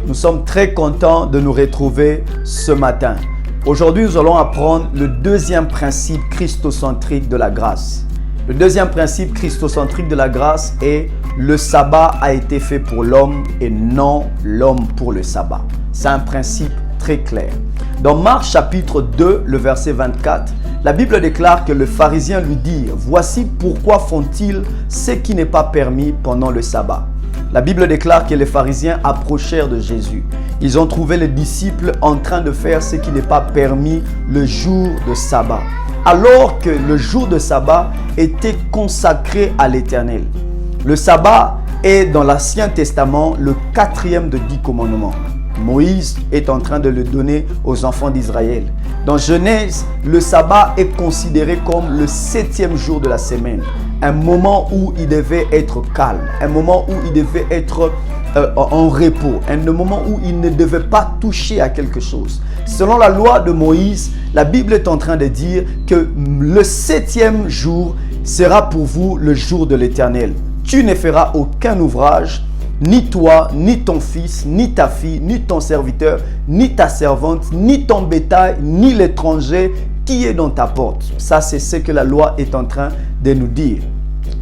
Nous sommes très contents de nous retrouver ce matin. Aujourd'hui, nous allons apprendre le deuxième principe christocentrique de la grâce. Le deuxième principe christocentrique de la grâce est le sabbat a été fait pour l'homme et non l'homme pour le sabbat. C'est un principe très clair. Dans Marc chapitre 2, le verset 24, la Bible déclare que le pharisien lui dit « Voici pourquoi font-ils ce qui n'est pas permis pendant le sabbat ». La Bible déclare que les pharisiens approchèrent de Jésus. Ils ont trouvé les disciples en train de faire ce qui n'est pas permis le jour de sabbat, alors que le jour de sabbat était consacré à l'Éternel. Le sabbat est dans l'Ancien Testament le quatrième de 10 commandements. Moïse est en train de le donner aux enfants d'Israël. Dans Genèse, le sabbat est considéré comme le 7e jour de la semaine. Un moment où il devait être calme, un moment où il devait être en repos, un moment où il ne devait pas toucher à quelque chose. Selon la loi de Moïse, la Bible est en train de dire que le 7e jour sera pour vous le jour de l'Éternel. Tu ne feras aucun ouvrage, ni toi, ni ton fils, ni ta fille, ni ton serviteur, ni ta servante, ni ton bétail, ni l'étranger qui est dans ta porte. Ça, c'est ce que la loi est en train de nous dire.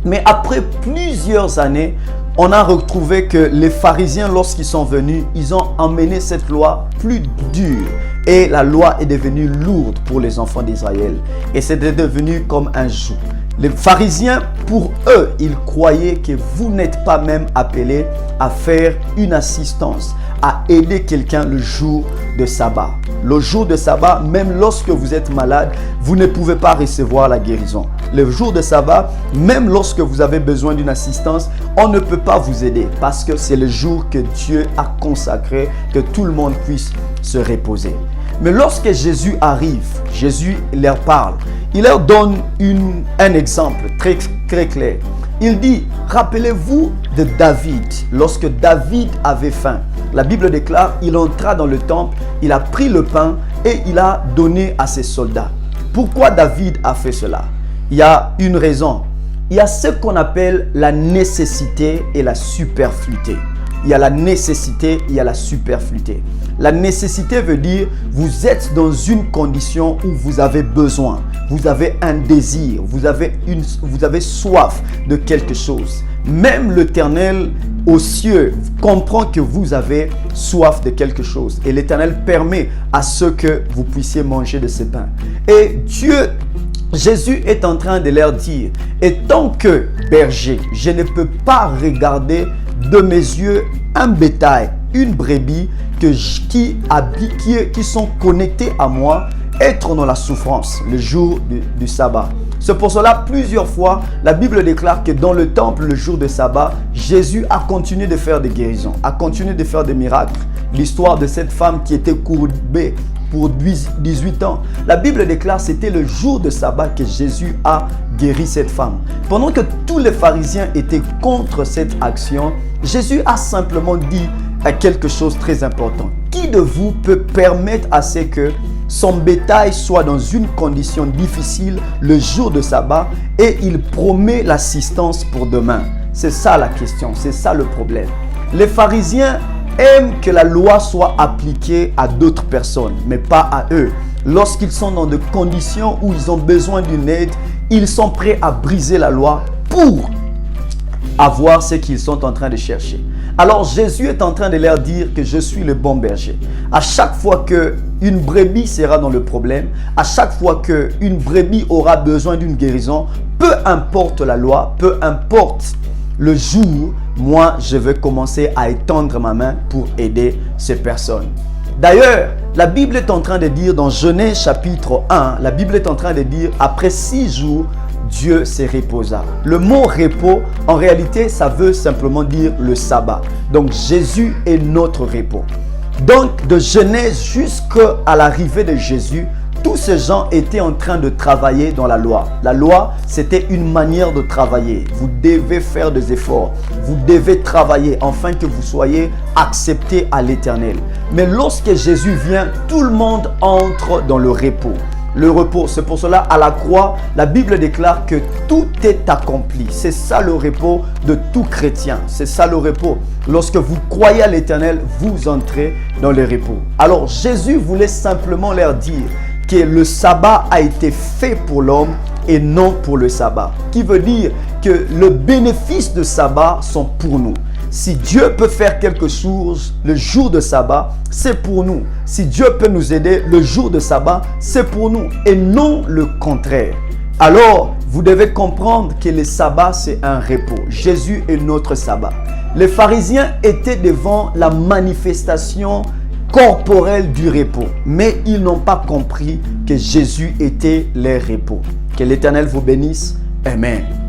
Mais après plusieurs années, on a retrouvé que les pharisiens, lorsqu'ils sont venus, ils ont emmené cette loi plus dure. Et la loi est devenue lourde pour les enfants d'Israël. Et c'était devenu comme un joug. Les pharisiens, pour eux, ils croyaient que vous n'êtes pas même appelés à faire une assistance, à aider quelqu'un le jour de sabbat. Le jour de sabbat, même lorsque vous êtes malade, vous ne pouvez pas recevoir la guérison. Le jour de sabbat, même lorsque vous avez besoin d'une assistance, on ne peut pas vous aider parce que c'est le jour que Dieu a consacré, que tout le monde puisse se reposer. Mais lorsque Jésus arrive, Jésus leur parle. Il leur donne un exemple très clair. Il dit, rappelez-vous de David, lorsque David avait faim. La Bible déclare, il entra dans le temple, il a pris le pain et il a donné à ses soldats. Pourquoi David a fait cela? Il y a une raison. Il y a ce qu'on appelle la nécessité et la superfluité. Il y a la nécessité, il y a la superfluité. La nécessité veut dire vous êtes dans une condition où vous avez besoin, vous avez un désir, vous avez soif de quelque chose. Même l'Éternel aux cieux comprend que vous avez soif de quelque chose. Et l'Éternel permet à ce que vous puissiez manger de ce pain. Et Jésus est en train de leur dire, et tant que berger, je ne peux pas regarder de mes yeux un bétail, une brebis qui sont connectés à moi, être dans la souffrance le jour du sabbat. C'est pour cela, plusieurs fois, la Bible déclare que dans le temple, le jour de sabbat, Jésus a continué de faire des guérisons, a continué de faire des miracles. L'histoire de cette femme qui était courbée pour 18 ans. La Bible déclare que c'était le jour de sabbat que Jésus a guéri cette femme. Pendant que tous les pharisiens étaient contre cette action, Jésus a simplement dit quelque chose de très important. Qui de vous peut permettre à ce que son bétail soit dans une condition difficile le jour de sabbat et il promet l'assistance pour demain? C'est ça la question, c'est ça le problème. Les pharisiens aiment que la loi soit appliquée à d'autres personnes, mais pas à eux. Lorsqu'ils sont dans des conditions où ils ont besoin d'une aide, ils sont prêts à briser la loi pour avoir ce qu'ils sont en train de chercher. Alors Jésus est en train de leur dire que je suis le bon berger. À chaque fois qu'une brebis sera dans le problème, à chaque fois qu'une brebis aura besoin d'une guérison, peu importe la loi, peu importe le jour, moi je vais commencer à étendre ma main pour aider ces personnes. D'ailleurs, la Bible est en train de dire dans Genèse chapitre 1, la Bible est en train de dire après 6 jours, Dieu se reposa. Le mot repos, en réalité, ça veut simplement dire le sabbat. Donc, Jésus est notre repos. Donc, de Genèse jusqu'à l'arrivée de Jésus, tous ces gens étaient en train de travailler dans la loi. La loi, c'était une manière de travailler. Vous devez faire des efforts. Vous devez travailler afin que vous soyez acceptés à l'Éternel. Mais lorsque Jésus vient, tout le monde entre dans le repos. le repos. C'est pour cela, à la croix, la Bible déclare que tout est accompli. C'est ça le repos de tout chrétien. C'est ça le repos. Lorsque vous croyez à l'Éternel, vous entrez dans le repos. Alors Jésus voulait simplement leur dire que le sabbat a été fait pour l'homme et non pour le sabbat. Qui veut dire que le bénéfice de sabbat sont pour nous. Si Dieu peut faire quelque chose le jour de sabbat, c'est pour nous. Si Dieu peut nous aider le jour de sabbat, c'est pour nous et non le contraire. Alors, vous devez comprendre que le sabbat, c'est un repos. Jésus est notre sabbat. Les pharisiens étaient devant la manifestation corporelle du repos, mais ils n'ont pas compris que Jésus était leur repos. Que l'Éternel vous bénisse. Amen.